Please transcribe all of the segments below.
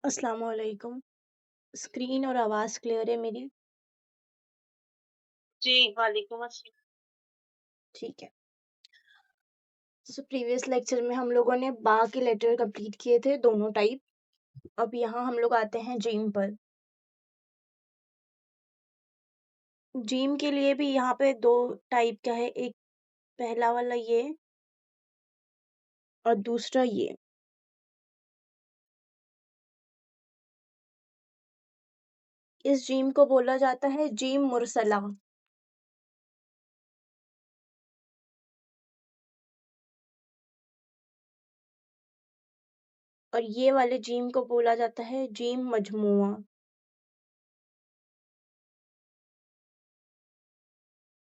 अस्सलाम वालेकुम। स्क्रीन और आवाज़ क्लियर है मेरी? जी, वालेकुम अस्सलाम। ठीक है। सो प्रीवियस लेक्चर में हम लोगों ने बा के लेटर कंप्लीट किए थे, दोनों टाइप। अब यहाँ हम लोग आते हैं जीम पर। जीम के लिए भी यहाँ पे 2 टाइप का है, एक पहला वाला ये और दूसरा ये। इस जीम को बोला जाता है जीम मुरसला। और ये वाले जीम को बोला जाता है जीम मजमुआ।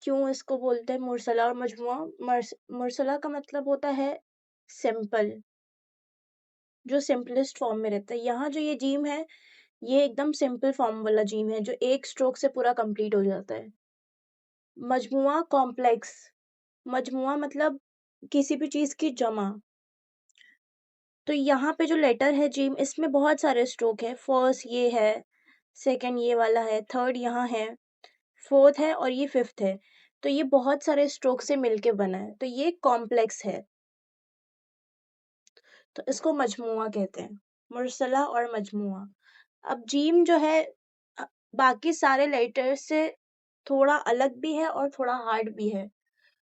क्यों इसको बोलते हैं मुरसला और मजमुआ? मुरसला का मतलब होता है सिंपल, जो सिंपलेस्ट फॉर्म में रहता है। यहाँ जो ये जिम है, ये एकदम सिंपल फॉर्म वाला जिम है, जो एक स्ट्रोक से पूरा कंप्लीट हो जाता है। मजमुआ कॉम्प्लेक्स, मजमुआ मतलब किसी भी चीज़ की जमा। तो यहाँ पे जो लेटर है जिम, इसमें बहुत सारे स्ट्रोक है। फर्स्ट ये है, सेकंड ये वाला है, थर्ड यहाँ है, फोर्थ है और ये फिफ्थ है। तो ये बहुत सारे स्ट्रोक से मिलके बना है, तो ये कॉम्प्लेक्स है। तो इसको मजमुआ कहते हैं, मुरसला और मजमुआ। अब जीम जो है अ, बाकी सारे लेटर से थोड़ा अलग भी है और थोड़ा हार्ड भी है।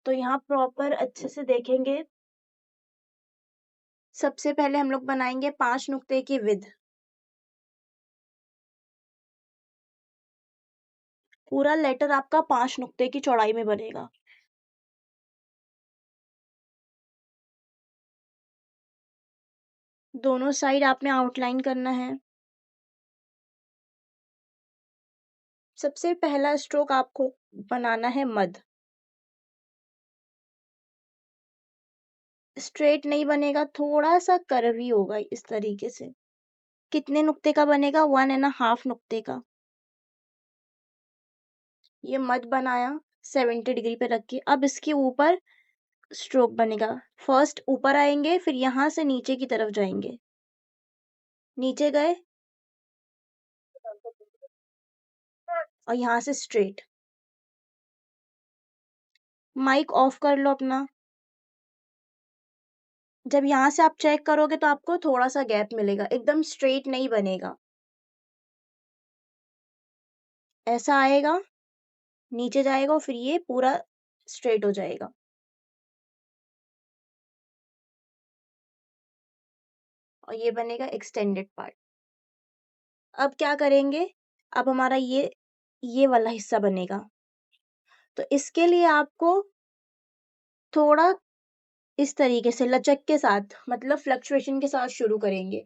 तो यहाँ प्रॉपर अच्छे से देखेंगे। सबसे पहले हम लोग बनाएंगे 5 नुक्ते की विड्थ। पूरा लेटर आपका 5 नुक्ते की चौड़ाई में बनेगा। दोनों साइड आपने आउटलाइन करना है। सबसे पहला स्ट्रोक आपको बनाना है मध्य। स्ट्रेट नहीं बनेगा, थोड़ा सा कर्वी होगा इस तरीके से। कितने नुक्ते का बनेगा? 1.5 नुक्ते का। ये मध्य बनाया 70 डिग्री पे रख के। अब इसके ऊपर स्ट्रोक बनेगा। फर्स्ट ऊपर आएंगे, फिर यहाँ से नीचे की तरफ जाएंगे। नीचे गए और यहाँ से स्ट्रेट। माइक ऑफ कर लो अपना। जब यहाँ से आप चेक करोगे तो आपको थोड़ा सा गैप मिलेगा, एकदम स्ट्रेट नहीं बनेगा। ऐसा आएगा, नीचे जाएगा और फिर ये पूरा स्ट्रेट हो जाएगा। और ये बनेगा एक्सटेंडेड पार्ट। अब क्या करेंगे? अब हमारा ये वाला हिस्सा बनेगा। तो इसके लिए आपको थोड़ा इस तरीके से लचक के साथ, मतलब फ्लक्चुएशन के साथ शुरू करेंगे।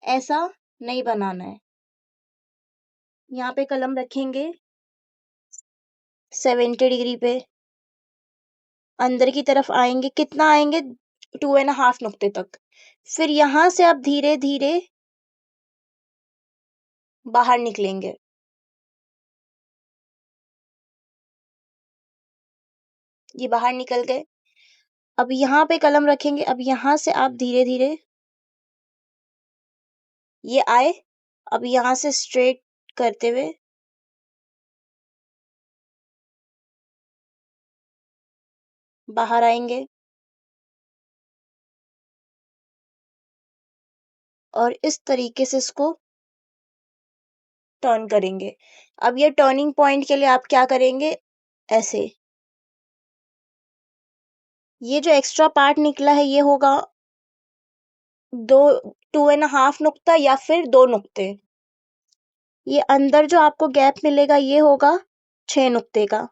ऐसा नहीं बनाना है। यहाँ पे कलम रखेंगे 70 डिग्री पे। अंदर की तरफ आएंगे, कितना आएंगे? 2.5 नुक्ते तक। फिर यहाँ से आप धीरे धीरे बाहर निकलेंगे। ये बाहर निकल गए। अब यहाँ पे कलम रखेंगे। अब यहाँ से आप धीरे धीरे ये आए। अब यहाँ से स्ट्रेट करते हुए बाहर आएंगे और इस तरीके से इसको टर्न करेंगे। अब ये टर्निंग पॉइंट के लिए आप क्या करेंगे? ऐसे। ये जो एक्स्ट्रा पार्ट निकला है, ये होगा 2.5 नुक्ता या फिर 2 नुक्ते। ये अंदर जो आपको गैप मिलेगा, ये होगा 6 नुक्ते का।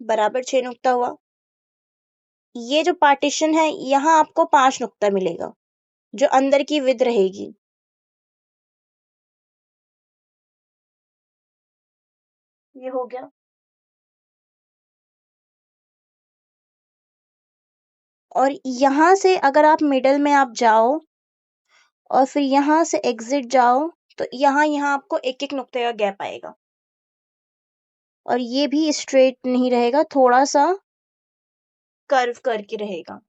बराबर 6 नुक्ता हुआ। ये जो पार्टीशन है, यहाँ आपको 5 नुक्ता मिलेगा, जो अंदर की विड्थ रहेगी। ये हो गया। और यहाँ से अगर आप मिडल में आप जाओ और फिर यहाँ से एग्जिट जाओ, तो यहाँ आपको एक एक नुक्ते का गैप आएगा। और ये भी स्ट्रेट नहीं रहेगा, थोड़ा-सा कर्व करके रहेगा।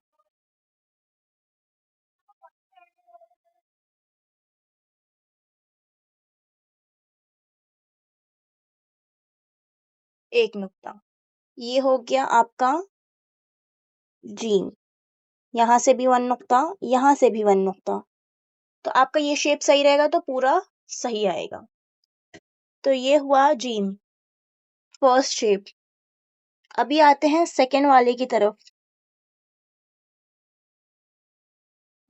एक नुक्ता। ये हो गया आपका जीम। यहाँ से भी 1 नुक्ता, यहाँ से भी 1 नुक्ता। तो आपका ये शेप सही रहेगा तो पूरा सही आएगा। तो ये हुआ जीम, फर्स्ट शेप। अभी आते हैं सेकंड वाले की तरफ।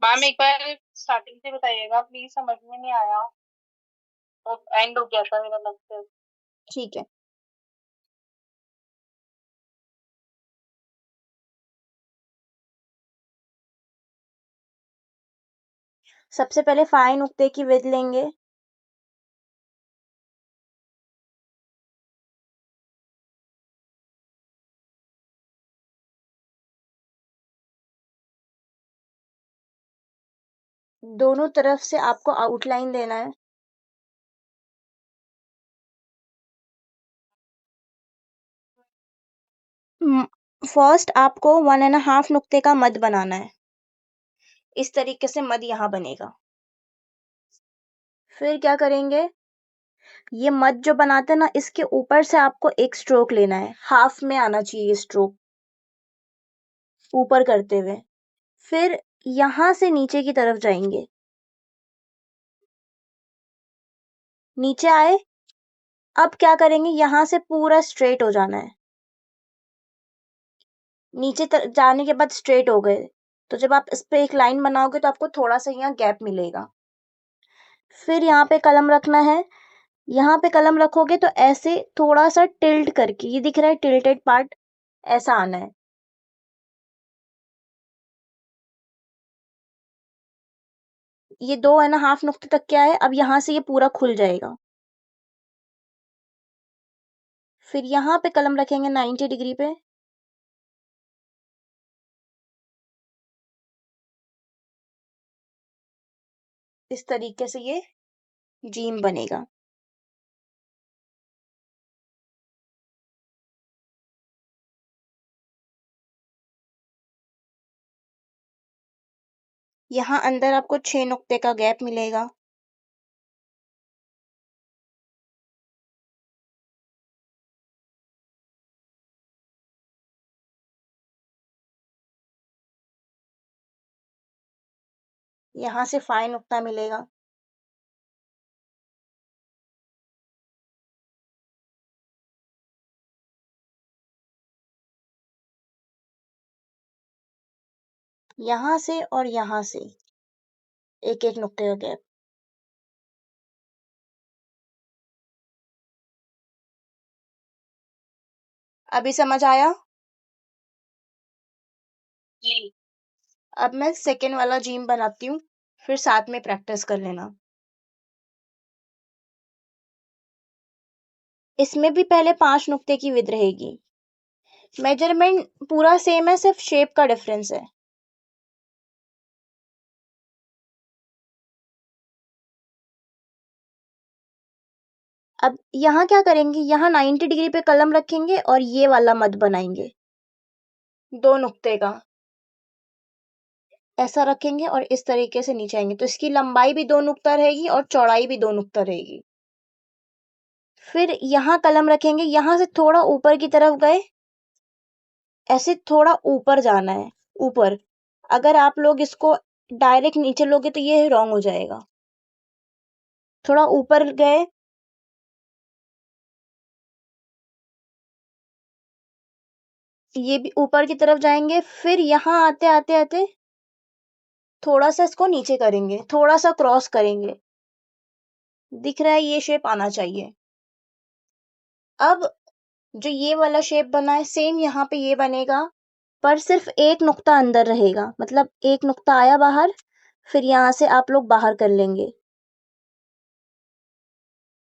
मैम एक बार स्टार्टिंग से बताइएगा प्लीज, समझ में नहीं आया तो एंड हो गया था मेरा लगता है। ठीक है। सबसे पहले फाई नुक्ते की विड्थ लेंगे। दोनों तरफ से आपको आउटलाइन देना है। फर्स्ट आपको 1.5 नुक्ते का मध्य बनाना है। इस तरीके से मध्य यहाँ बनेगा। फिर क्या करेंगे, ये मध्य जो बनाते हैं ना, इसके ऊपर से आपको एक स्ट्रोक लेना है, हाफ में आना चाहिए ये स्ट्रोक, ऊपर करते हुए। फिर यहाँ से नीचे की तरफ जाएंगे। नीचे आए, अब क्या करेंगे, यहाँ से पूरा स्ट्रेट हो जाना है। नीचे जाने के बाद स्ट्रेट हो गए, तो जब आप इस पे एक लाइन बनाओगे तो आपको थोड़ा सा यहाँ गैप मिलेगा। फिर यहाँ पे कलम रखना है। यहाँ पे कलम रखोगे तो ऐसे थोड़ा सा टिल्ट करके, ये दिख रहा है टिल्टेड पार्ट, ऐसा आना है। ये 2.5 नुक्ते तक क्या है, अब यहाँ से ये पूरा खुल जाएगा। फिर यहाँ पे कलम रखेंगे 90 डिग्री पे। इस तरीके से ये जीम बनेगा। यहाँ अंदर आपको 6 नुक्ते का गैप मिलेगा। यहाँ से फाई नुक्ता मिलेगा। यहाँ से और यहाँ से एक एक नुक्ते का गैप। अभी समझ आया? जी। अब मैं सेकेंड वाला जीम बनाती हूँ, फिर साथ में प्रैक्टिस कर लेना। इसमें भी पहले 5 नुक्ते की विड्थ रहेगी। मेजरमेंट पूरा सेम है, सिर्फ शेप का डिफरेंस है। अब यहाँ क्या करेंगे, यहाँ 90 डिग्री पे कलम रखेंगे और ये वाला मध्य बनाएंगे 2 नुक्ते का। ऐसा रखेंगे और इस तरीके से नीचे आएंगे, तो इसकी लंबाई भी 2 नुक्ता रहेगी और चौड़ाई भी 2 नुक्ता रहेगी। फिर यहाँ कलम रखेंगे, यहाँ से थोड़ा ऊपर की तरफ गए, ऐसे थोड़ा ऊपर जाना है, ऊपर। अगर आप लोग इसको डायरेक्ट नीचे लोगे तो ये रॉन्ग हो जाएगा। थोड़ा ऊपर गए, ये भी ऊपर की तरफ जाएंगे। फिर यहाँ आते आते आते थोड़ा सा इसको नीचे करेंगे, थोड़ा सा क्रॉस करेंगे। दिख रहा है, ये शेप आना चाहिए। अब जो ये वाला शेप बना है, सेम यहाँ पे ये बनेगा, पर सिर्फ एक नुक्ता अंदर रहेगा, मतलब एक नुक्ता आया बाहर, फिर यहाँ से आप लोग बाहर कर लेंगे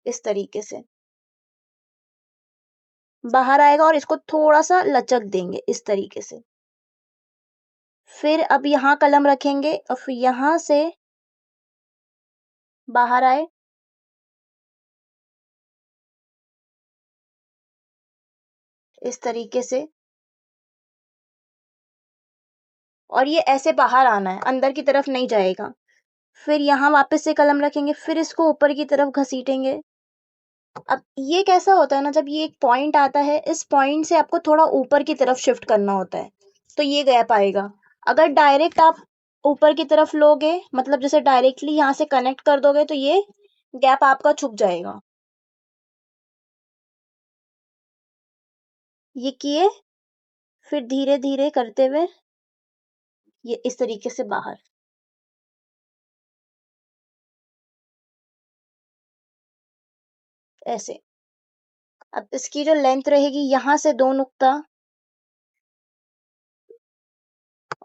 इस तरीके से। बाहर आएगा और इसको थोड़ा सा लचक देंगे इस तरीके से। फिर अब यहाँ कलम रखेंगे और फिर यहाँ से बाहर आए, इस तरीके से, और ये ऐसे बाहर आना है, अंदर की तरफ नहीं जाएगा। फिर यहाँ वापस से कलम रखेंगे, फिर इसको ऊपर की तरफ घसीटेंगे। अब ये कैसा होता है ना, जब ये एक पॉइंट आता है, इस पॉइंट से आपको थोड़ा ऊपर की तरफ शिफ्ट करना होता है, तो ये गैप आएगा। अगर डायरेक्ट आप ऊपर की तरफ लोगे, मतलब जैसे डायरेक्टली यहाँ से कनेक्ट कर दोगे, तो ये गैप आपका छुप जाएगा। ये किए, फिर धीरे धीरे करते हुए ये इस तरीके से बाहर, ऐसे। अब इसकी जो लेंथ रहेगी, यहाँ से 2 नुक्ता,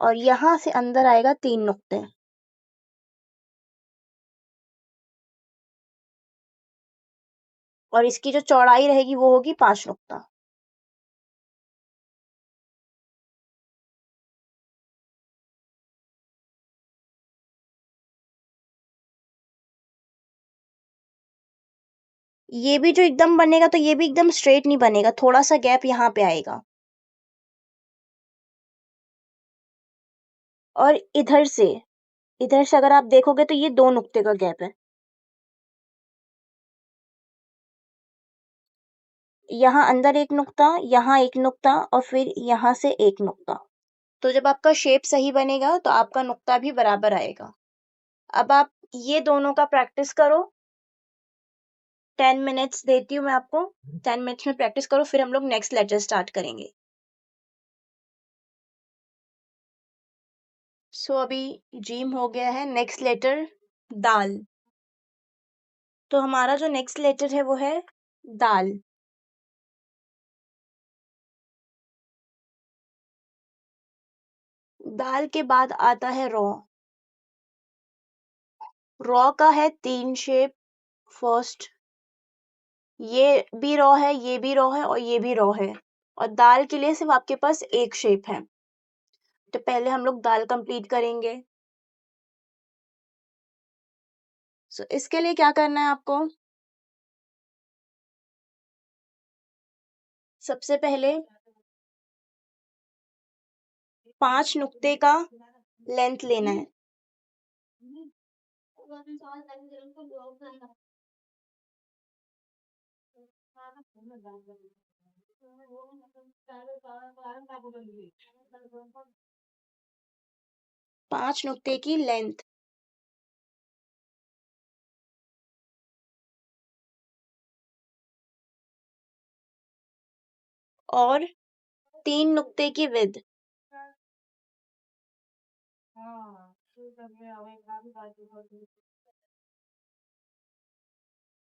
और यहाँ से अंदर आएगा 3 नुक्ते। और इसकी जो चौड़ाई रहेगी वो होगी 5 नुक्ता। ये भी जो एकदम बनेगा, तो ये भी एकदम स्ट्रेट नहीं बनेगा, थोड़ा सा गैप यहाँ पे आएगा। और इधर से अगर आप देखोगे तो ये 2 नुक्ते का गैप है। यहाँ अंदर 1 नुक्ता, यहाँ 1 नुक्ता, और फिर यहाँ से 1 नुक्ता। तो जब आपका शेप सही बनेगा तो आपका नुक्ता भी बराबर आएगा। अब आप ये दोनों का प्रैक्टिस करो। 10 मिनट्स देती हूँ मैं आपको। 10 मिनट्स में प्रैक्टिस करो, फिर हम लोग नेक्स्ट लेटर स्टार्ट करेंगे। सो अभी जीम हो गया है, नेक्स्ट लेटर दाल। तो हमारा जो नेक्स्ट लेटर है वो है दाल। दाल के बाद आता है रॉ। रॉ का है 3 शेप। फर्स्ट, ये भी रॉ है, ये भी रॉ है, और ये भी रॉ है। और दाल के लिए सिर्फ आपके पास एक शेप है। तो पहले हम लोग दाल कंप्लीट करेंगे। सो इसके लिए क्या करना है आपको, सबसे पहले 5 नुक्ते का लेंथ लेना है। पांच नुक्ते की लेंथ, और 3 नुक्ते की विड्थ।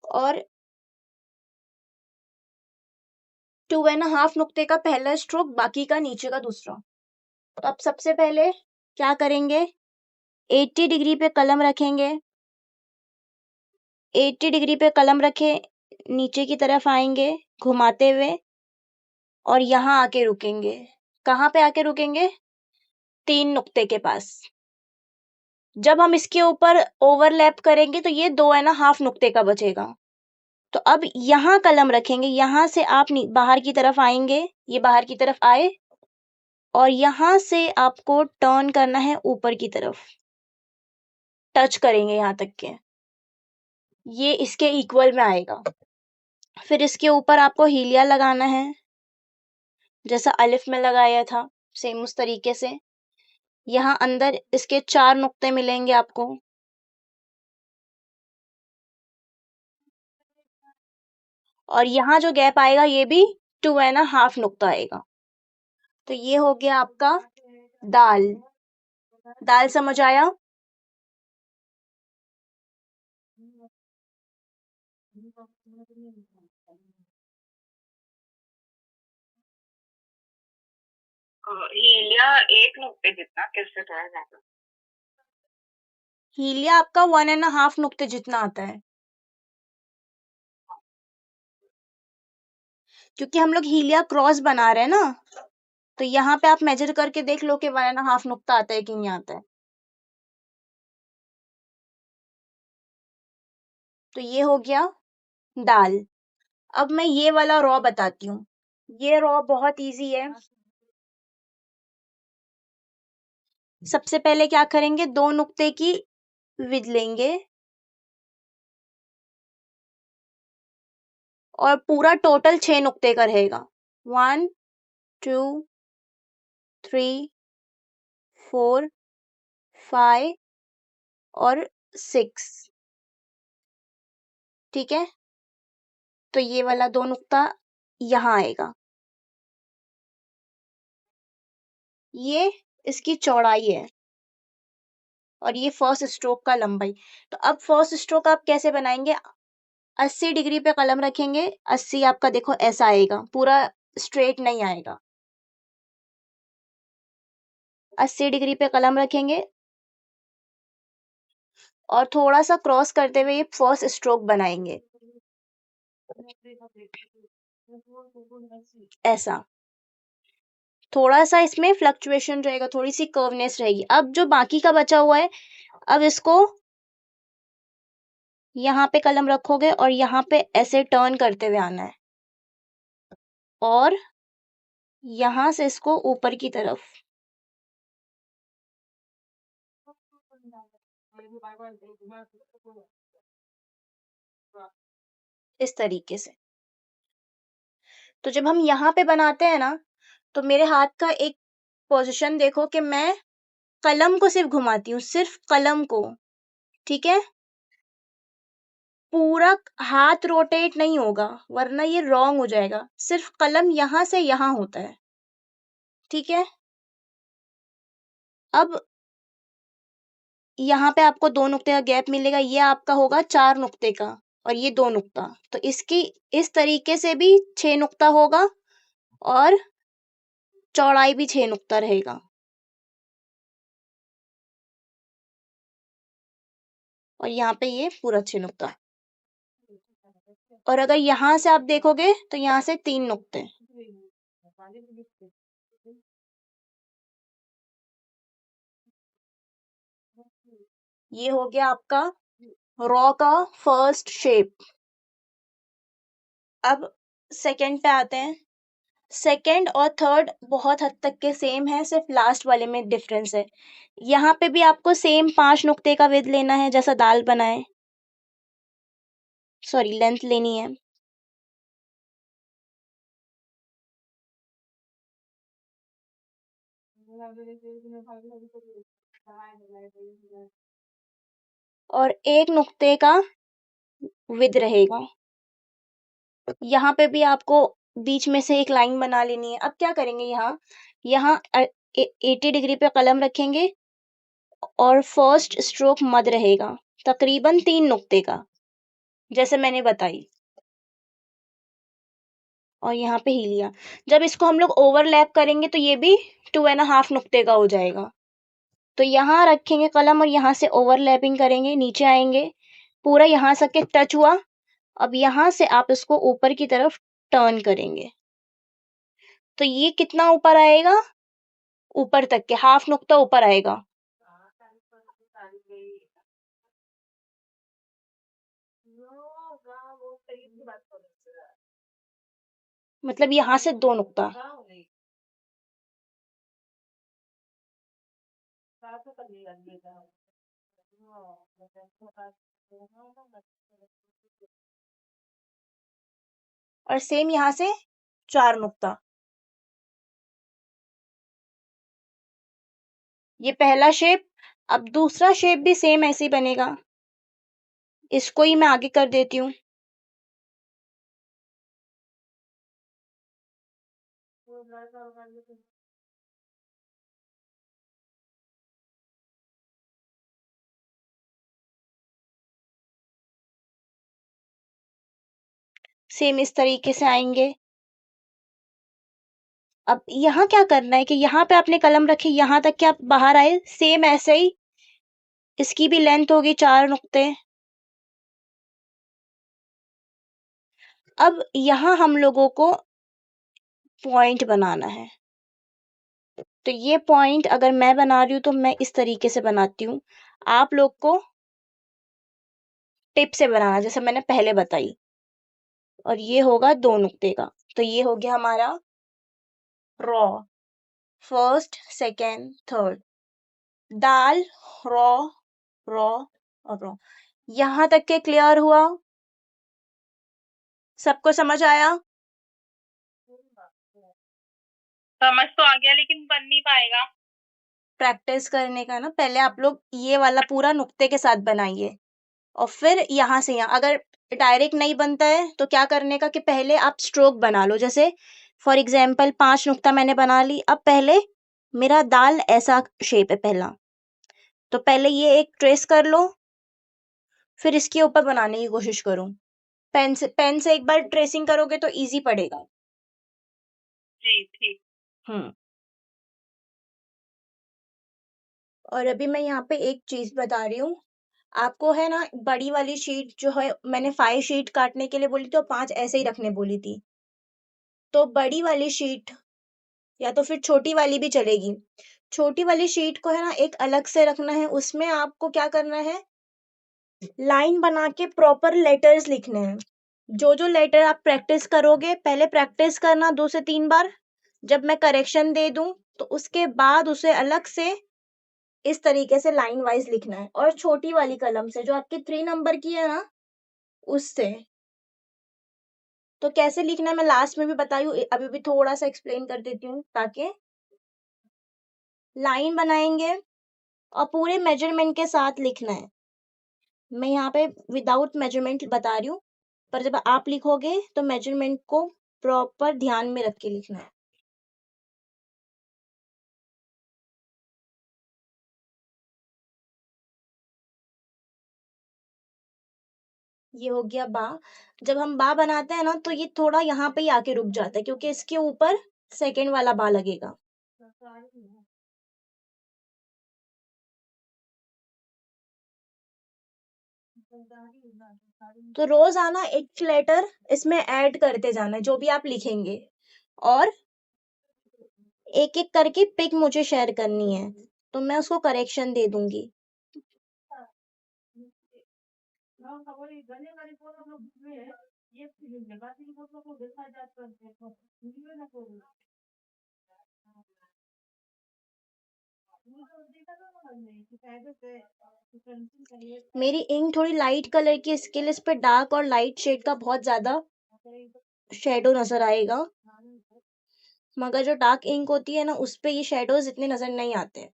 और 2.5 नुक्ते का पहला स्ट्रोक, बाकी का नीचे का दूसरा। तो अब सबसे पहले क्या करेंगे, 80 डिग्री पे कलम रखेंगे। 80 डिग्री पे कलम रखे, नीचे की तरफ आएंगे घुमाते हुए, और यहाँ आके रुकेंगे। कहाँ पे आके रुकेंगे, 3 नुक्ते के पास। जब हम इसके ऊपर ओवरलैप करेंगे तो ये 2.5 नुक्ते का बचेगा। तो अब यहाँ कलम रखेंगे, यहाँ से आप बाहर की तरफ आएंगे, ये बाहर की तरफ आए, और यहाँ से आपको टर्न करना है ऊपर की तरफ, टच करेंगे यहाँ तक के, ये इसके इक्वल में आएगा। फिर इसके ऊपर आपको हीलिया लगाना है, जैसा अलिफ में लगाया था, सेम उस तरीके से। यहाँ अंदर इसके 4 नुक्ते मिलेंगे आपको, और यहाँ जो गैप आएगा ये भी 2.5 नुक्ता आएगा। तो ये हो गया आपका दाल। दाल समझ आया। हीलिया एक नुक्ते जितना किससे थोड़ा ज्यादा। हीलिया आपका 1.5 नुक्ते जितना आता है, क्योंकि हम लोग हीलिया क्रॉस बना रहे हैं ना, तो यहाँ पे आप मेजर करके देख लो कि 1.5 नुक्ता आता है कि नहीं आता है। तो ये हो गया दाल। अब मैं ये वाला रॉ बताती हूँ। ये रॉ बहुत इजी है। सबसे पहले क्या करेंगे, 2 नुक्ते की विद लेंगे और पूरा टोटल 6 नुक्ते का रहेगा। 1 2 3 4 5 और 6। ठीक है, तो ये वाला 2 नुक्ता यहाँ आएगा। ये इसकी चौड़ाई है और ये फर्स्ट स्ट्रोक का लंबाई। तो अब फर्स्ट स्ट्रोक आप कैसे बनाएंगे, 80 डिग्री पे कलम रखेंगे, 80 आपका देखो ऐसा आएगा, पूरा स्ट्रेट नहीं आएगा। 80 डिग्री पे कलम रखेंगे और थोड़ा सा क्रॉस करते हुए ये फर्स्ट स्ट्रोक बनाएंगे, ऐसा। थोड़ा सा इसमें फ्लक्चुएशन रहेगा, थोड़ी सी कर्वनेस रहेगी। अब जो बाकी का बचा हुआ है, अब इसको यहाँ पे कलम रखोगे और यहाँ पे ऐसे टर्न करते हुए आना है और यहाँ से इसको ऊपर की तरफ इस तरीके से। तो जब हम यहाँ पे बनाते हैं ना, तो मेरे हाथ का एक पोजीशन देखो कि मैं कलम को सिर्फ घुमाती हूँ, सिर्फ कलम को। ठीक है, पूरा हाथ रोटेट नहीं होगा वरना ये रॉन्ग हो जाएगा। सिर्फ कलम यहाँ से यहाँ होता है। ठीक है, अब यहाँ पे आपको 2 नुक्ते का गैप मिलेगा, ये आपका होगा 4 नुक्ते का और ये 2 नुक्ता। तो इसकी इस तरीके से भी 6 नुक्ता होगा और चौड़ाई भी 6 नुक्ता रहेगा। और यहाँ पे ये पूरा 6 नुक्ता। और अगर यहाँ से आप देखोगे तो यहाँ से 3 नुक्ते। ये हो गया आपका रॉ का फर्स्ट शेप। अब सेकंड पे आते हैं। सेकंड और थर्ड बहुत हद तक के सेम है, सिर्फ लास्ट वाले में डिफरेंस है। यहाँ पे भी आपको सेम 5 नुक्ते का विड्थ लेना है, जैसा दाल बनाए, सॉरी लेंथ लेनी है। और 1 नुक्ते का विड्थ रहेगा। यहाँ पे भी आपको बीच में से एक लाइन बना लेनी है। अब क्या करेंगे, यहाँ यहाँ 80 डिग्री पे कलम रखेंगे और फर्स्ट स्ट्रोक मध्य रहेगा, तकरीबन 3 नुक्ते का, जैसे मैंने बताई। और यहाँ पे ही लिया। जब इसको हम लोग ओवरलैप करेंगे तो ये भी 2.5 नुक्ते का हो जाएगा। तो यहाँ रखेंगे कलम और यहाँ से ओवरलैपिंग करेंगे, नीचे आएंगे, पूरा यहाँ तक के टच हुआ। अब यहाँ से आप इसको ऊपर की तरफ टर्न करेंगे तो ये कितना ऊपर आएगा, ऊपर तक के हाफ नुक्ता ऊपर आएगा। मतलब यहाँ से 2 नुक्ता। और सेम यहाँ से 4 नुक्ता। ये पहला शेप। अब दूसरा शेप भी सेम ऐसे ही बनेगा, इसको ही मैं आगे कर देती हूँ। सेम इस तरीके से आएंगे। अब यहाँ क्या करना है कि यहाँ पे आपने कलम रखी, यहाँ तक कि आप बाहर आए, सेम ऐसे ही इसकी भी लेंथ होगी 4 नुक्ते। अब यहाँ हम लोगों को पॉइंट बनाना है। तो ये पॉइंट अगर मैं बना रही हूँ तो मैं इस तरीके से बनाती हूँ, आप लोग को टिप से बनाना जैसे मैंने पहले बताई। और ये होगा 2 नुक्ते का। तो ये हो गया हमारा रॉ, फर्स्ट, सेकेंड, थर्ड। दाल, रॉ, रॉ और रॉ। यहां तक के क्लियर हुआ? सबको समझ आया? समझ तो आ गया लेकिन बन नहीं पाएगा। प्रैक्टिस करने का ना, पहले आप लोग ये वाला पूरा नुक्ते के साथ बनाइए और फिर यहाँ से यहाँ। अगर डायरेक्ट नहीं बनता है तो क्या करने का कि पहले आप स्ट्रोक बना लो। जैसे फॉर एग्जाम्पल 5 नुक्ता मैंने बना ली। अब पहले मेरा दाल ऐसा शेप है पहला, तो पहले ये एक ट्रेस कर लो, फिर इसके ऊपर बनाने की कोशिश करो। पेन से एक बार ट्रेसिंग करोगे तो इजी पड़ेगा। जी ठीक। हम्म। और अभी मैं यहाँ पे एक चीज बता रही हूँ आपको, है ना, बड़ी वाली शीट जो है, मैंने 5 शीट काटने के लिए बोली थी और 5 ऐसे ही रखने बोली थी। तो बड़ी वाली शीट या तो फिर छोटी वाली भी चलेगी। छोटी वाली शीट को, है ना, एक अलग से रखना है। उसमें आपको क्या करना है, लाइन बना के प्रॉपर लेटर्स लिखने हैं। जो जो लेटर आप प्रैक्टिस करोगे, पहले प्रैक्टिस करना 2 से 3 बार। जब मैं करेक्शन दे दूं तो उसके बाद उसे अलग से इस तरीके से लाइन वाइज लिखना है। और छोटी वाली कलम से, जो आपकी 3 नंबर की है ना, उससे। तो कैसे लिखना है मैं लास्ट में भी बताई हूँ, अभी भी थोड़ा सा एक्सप्लेन कर देती हूँ। ताकि लाइन बनाएंगे और पूरे मेजरमेंट के साथ लिखना है। मैं यहाँ पे विदाउट मेजरमेंट बता रही हूँ, पर जब आप लिखोगे तो मेजरमेंट को प्रॉपर ध्यान में रख के लिखना है। ये हो गया बा। जब हम बा बनाते हैं ना तो ये थोड़ा यहाँ पे ही आके रुक जाता है, क्योंकि इसके ऊपर सेकंड वाला बा लगेगा। तो रोजाना एक लेटर इसमें ऐड करते जाना है, जो भी आप लिखेंगे। और एक एक करके पिक मुझे शेयर करनी है, तो मैं उसको करेक्शन दे दूंगी। मेरी इंक थोड़ी लाइट कलर की, इसके लिए इस पे डार्क और लाइट शेड का बहुत ज्यादा शेडो नजर आएगा। मगर जो डार्क इंक होती है ना, उस पे ये शेडोज इतने नजर नहीं आते।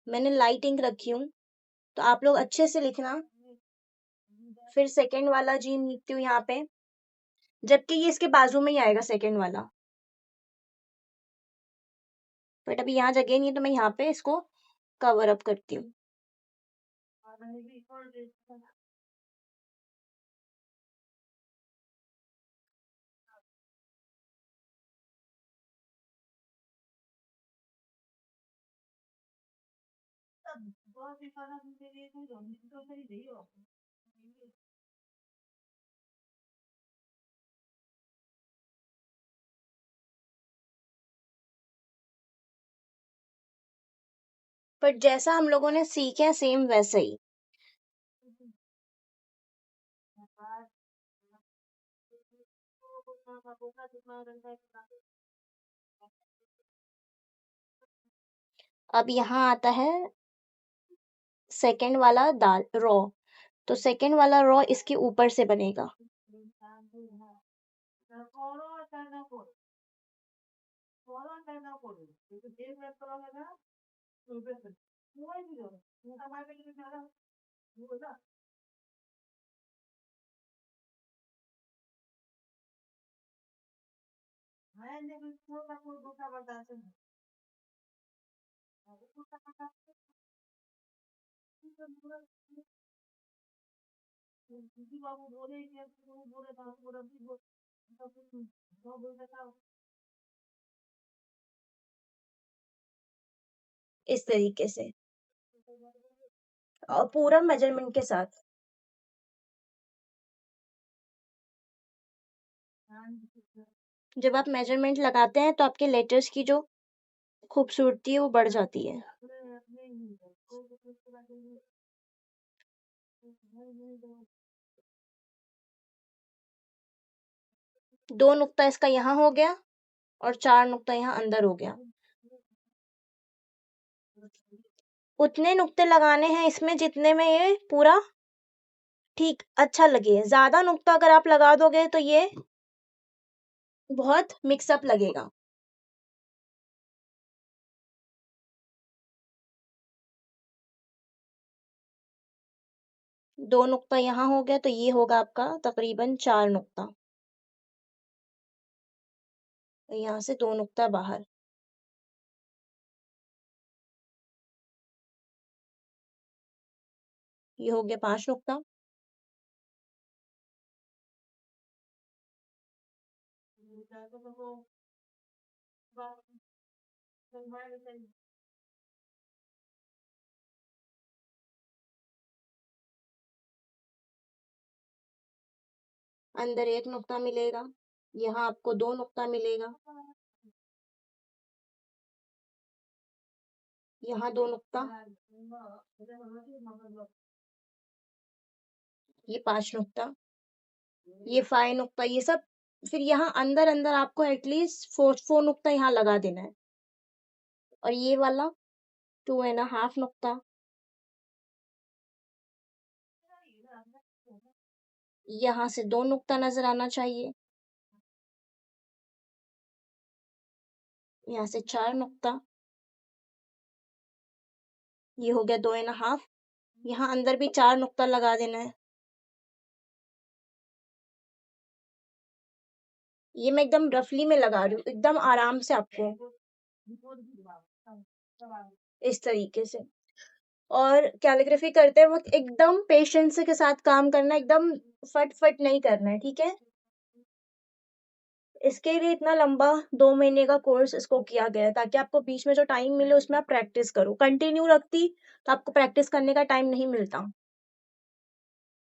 मैंने लाइट इंक रखी हूँ, तो आप लोग अच्छे से लिखना। फिर सेकंड वाला जीन लिखती हूँ यहाँ पे, जबकि ये इसके बाजू में ही आएगा सेकंड वाला। बट अभी यहाँ जगह नहीं है तो मैं यहाँ पे इसको कवर अप करती हूँ। पर जैसा हम लोगों ने सीखा है सेम वैसे ही। अब यहाँ आता है सेकंड वाला दाल रॉ। तो सेकंड वाला रॉ इसके ऊपर से बनेगा। इस तरीके से, और पूरा मेजरमेंट के साथ। जब आप मेजरमेंट लगाते हैं तो आपके लेटर्स की जो खूबसूरती है वो बढ़ जाती है। 2 नुक्ता इसका यहाँ हो गया और 4 नुक्ता यहाँ अंदर हो गया। उतने नुक्ते लगाने हैं इसमें जितने में ये पूरा ठीक अच्छा लगे। ज़्यादा नुक्ता अगर आप लगा दोगे तो ये बहुत मिक्सअप लगेगा। दो नुक्ता यहाँ हो गया तो ये होगा आपका तकरीबन 4 नुक्ता। यहाँ से 2 नुक्ता बाहर। ये हो गया 5 नुक्ता। अंदर 1 नुक्ता मिलेगा, यहाँ आपको 2 नुक्ता मिलेगा, यहाँ 2 नुक्ता, ये 5 नुक्ता, ये 5 नुक्ता, ये सब फिर यहाँ अंदर आपको एटलीस्ट 4 नुक्ता यहाँ लगा देना है। और ये वाला 2.5 नुक्ता, यहाँ से 2 नुक्ता नजर आना चाहिए, यहाँ से 4 नुक्ता, ये हो गया 2.5, यहाँ अंदर भी 4 नुक्ता लगा देना है। ये मैं एकदम रफली में लगा रही हूँ, एकदम आराम से आपको इस तरीके से। और कैलीग्राफी करते वक्त एकदम पेशेंस के साथ काम करना, एकदम फट नहीं करना है, ठीक है। इसके लिए इतना लंबा 2 महीने का कोर्स इसको किया गया है ताकि आपको बीच में जो टाइम मिले उसमें आप प्रैक्टिस करो। कंटिन्यू रखती तो आपको प्रैक्टिस करने का टाइम नहीं मिलता।